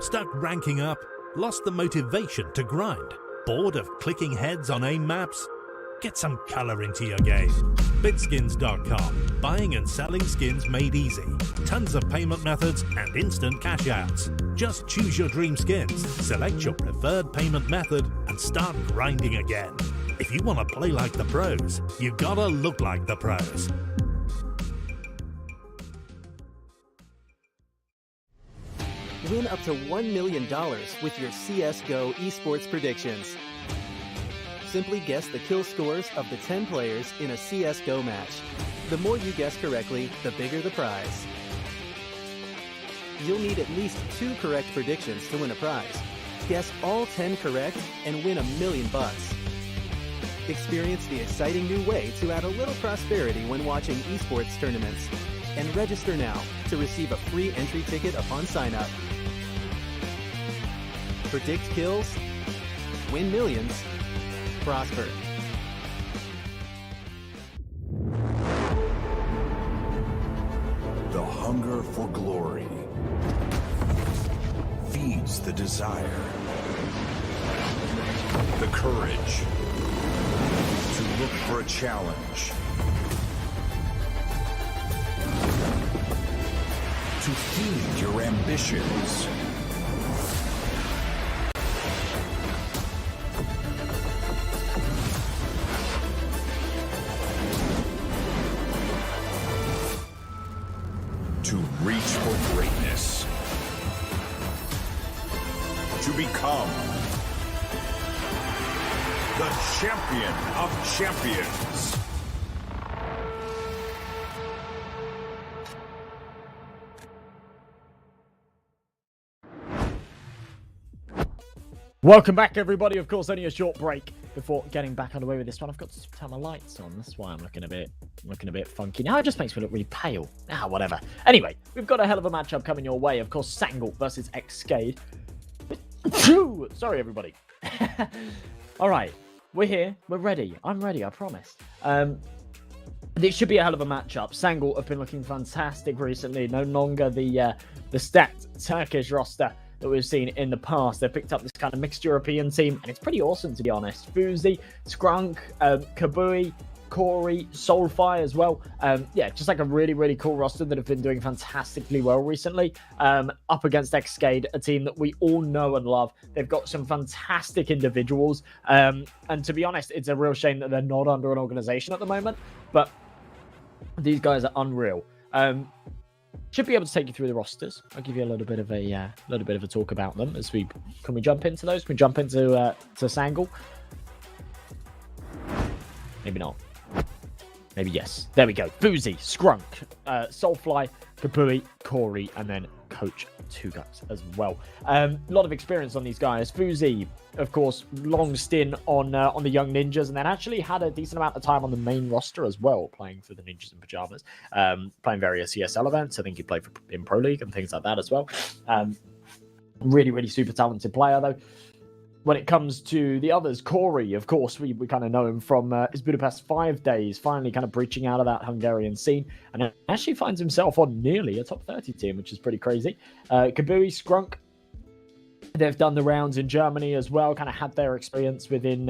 Stuck ranking up? Lost the motivation to grind? Bored of clicking heads on aim maps? Get some color into your game. Bitskins.com. Buying and selling skins made easy. Tons of payment methods and instant cash outs. Just choose your dream skins, select your preferred payment method, and start grinding again. If you want to play like the pros, you gotta look like the pros. Win up to $1 million with your CSGO esports predictions. Simply guess the kill scores of the 10 players in a CSGO match. The more you guess correctly, the bigger the prize. You'll need at least 2 correct predictions to win a prize. Guess all 10 correct and win $1 million. Experience the exciting new way to add a little prosperity when watching esports tournaments. And register now to receive a free entry ticket upon sign-up. Predict kills, win millions, prosper. The hunger for glory feeds the desire, the courage to look for a challenge, to feed your ambitions. To reach for greatness. To become the champion of champions. Welcome back, everybody. Of course, only a short break before getting back underway with this one. I've got to turn my lights on. That's why I'm looking a bit funky. Now it just makes me look really pale. Whatever. Anyway, we've got a hell of a matchup coming your way. Of course, Sangal versus ex-SKADE. Sorry, everybody. All right, we're here. We're ready. I'm ready. I promise. This should be a hell of a matchup. Sangal have been looking fantastic recently. No longer the stacked Turkish roster that we've seen in the past. They've picked up this kind of mixed European team, and it's pretty awesome, to be honest. Fuzi, Skrunk, Kabui, Corey, Soulfire as well. Yeah, just like a really, really cool roster that have been doing fantastically well recently. Up against ex-SKADE, a team that we all know and love. They've got some fantastic individuals. And to be honest, it's a real shame that they're not under an organization at the moment. But these guys are unreal. Should be able to take you through the rosters. I'll give you a little bit of a talk about them as we jump into those. Can we jump into Sangal? Maybe not. Maybe yes. There we go. Fuzi, Skrunk, Soulfly, Kabui, Corey, and then Coach Tugut as well. A lot of experience on these guys. Fuzi, of course, long stint on the Young Ninjas, and then actually had a decent amount of time on the main roster as well, playing for the Ninjas in Pajamas, playing various ESL events. I think he played in Pro League and things like that as well. Really, really super talented player, though. When it comes to the others, Corey, of course, we kind of know him from his Budapest 5 days, finally kind of breaching out of that Hungarian scene, and actually finds himself on nearly a top 30 team, which is pretty crazy. Kabui, Skrunk, they've done the rounds in Germany as well, kind of had their experience within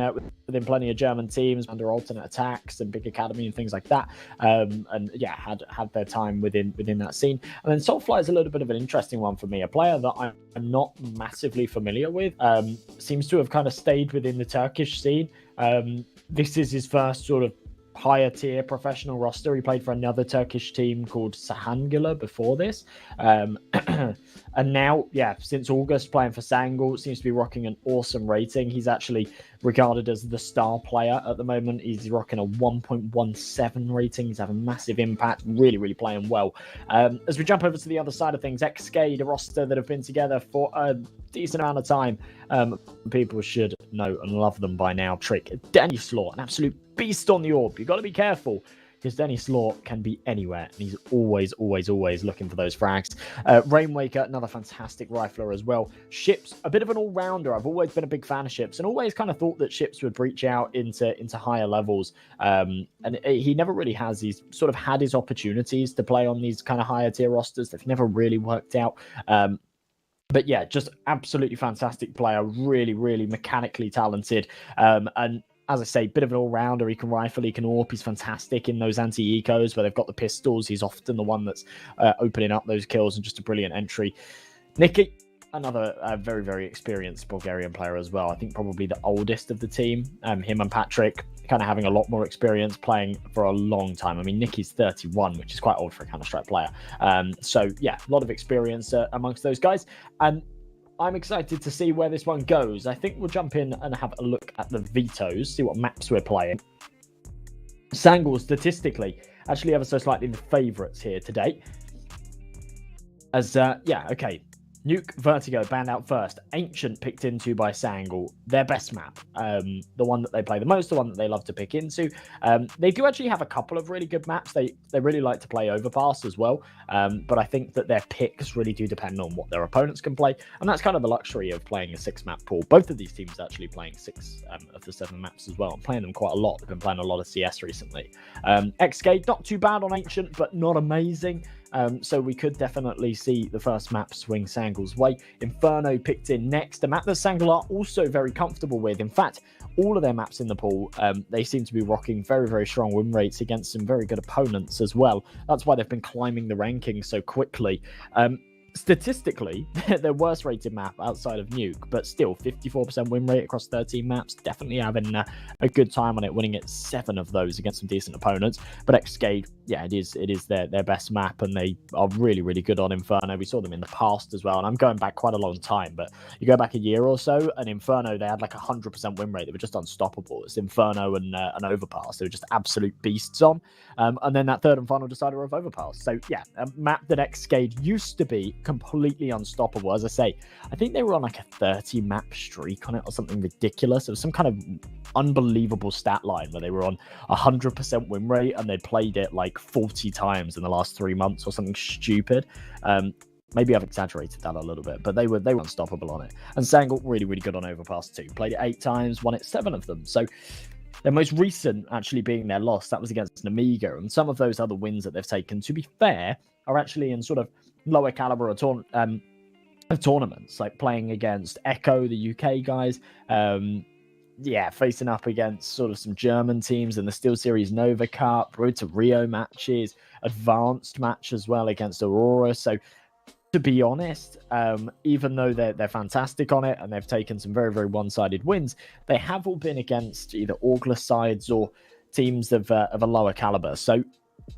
plenty of German teams under alternate attacks and big academy and things like that. And yeah, had their time within that scene. And then Soulfly is a little bit of an interesting one for me, a player that I'm not massively familiar with. Seems to have kind of stayed within the Turkish scene. This is his first sort of higher tier professional roster. He played for another Turkish team called Sangal before this. And now, yeah, since August playing for Sangal, seems to be rocking an awesome rating. He's actually regarded as the star player at the moment. He's rocking a 1.17 rating. He's having massive impact, really, really playing well. As we jump over to the other side of things, ex-SKADE, a roster that have been together for a decent amount of time. People should know and love them by now. Trick, Danny Slaw, an absolute beast on the orb. You've got to be careful, because Danny Slaw can be anywhere, and he's always looking for those frags. Rainwaker, another fantastic rifler as well. Ships, a bit of an all-rounder. I've always been a big fan of Ships, and always kind of thought that Ships would breach out into higher levels. And he never really has. He's sort of had his opportunities to play on these kind of higher tier rosters. They've never really worked out. But yeah, just absolutely fantastic player, really, really mechanically talented. And as I say, bit of an all-rounder. He can rifle, he can AWP. He's fantastic in those anti-ecos where they've got the pistols. He's often the one that's opening up those kills, and just a brilliant entry. Nicky, another very, very experienced Bulgarian player as well. I think probably the oldest of the team. Him and Patrick kind of having a lot more experience playing for a long time. I mean, Nicky's 31, which is quite old for a Counter-Strike player. So yeah, a lot of experience amongst those guys. And I'm excited to see where this one goes. I think we'll jump in and have a look at the vetoes, see what maps we're playing. Sangal, statistically, actually ever so slightly the favourites here today. As, yeah, okay. Nuke, Vertigo banned out first. Ancient picked into by Sangal. Their best map. The one that they play the most, the one that they love to pick into. They do actually have a couple of really good maps. They really like to play Overpass as well. But I think that their picks really do depend on what their opponents can play. And that's kind of the luxury of playing a 6-map pool. Both of these teams are actually playing 6 of the 7 maps as well. I'm playing them quite a lot. They've been playing a lot of CS recently. ex-SKADE, not too bad on Ancient, but not amazing. So we could definitely see the first map swing Sangal's way. Inferno picked in next, a map that Sangal are also very comfortable with. In fact, all of their maps in the pool, they seem to be rocking very, very strong win rates against some very good opponents as well. That's why they've been climbing the rankings so quickly. Statistically, their worst rated map outside of Nuke, but still 54% win rate across 13 maps. Definitely having a good time on it, winning at 7 of those against some decent opponents. But ex-SKADE, yeah, it is their best map, and they are really, really good on Inferno. We saw them in the past as well, and I'm going back quite a long time, but you go back a year or so, and Inferno, they had like 100% win rate. They were just unstoppable. It's Inferno and an Overpass. They were just absolute beasts on. And then that third and final decider of Overpass. So yeah, a map that ex-SKADE used to be completely unstoppable. As I say, I think they were on like a 30 map streak on it or something ridiculous. It was some kind of unbelievable stat line where they were on 100% win rate and they played it like 40 times in the last 3 months or something stupid. Maybe I've exaggerated that a little bit, but they were unstoppable on it. And Sangal really, really good on Overpass too. Played it 8 times, won it 7 of them. So their most recent actually being their loss, that was against an Amiga. And some of those other wins that they've taken, to be fair, are actually in sort of lower caliber of tournaments, like playing against Echo, the UK guys. Yeah, facing up against sort of some German teams in the SteelSeries Nova Cup, Road to Rio matches, advanced match as well against Aurora. So to be honest, even though they're fantastic on it and they've taken some very, very one-sided wins, they have all been against either Orgler sides or teams of a lower caliber. So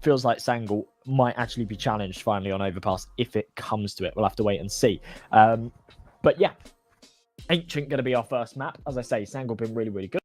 feels like Sangal might actually be challenged finally on Overpass if it comes to it. We'll have to wait and see. But yeah, Ancient going to be our first map. As I say, Sangal been really, really good.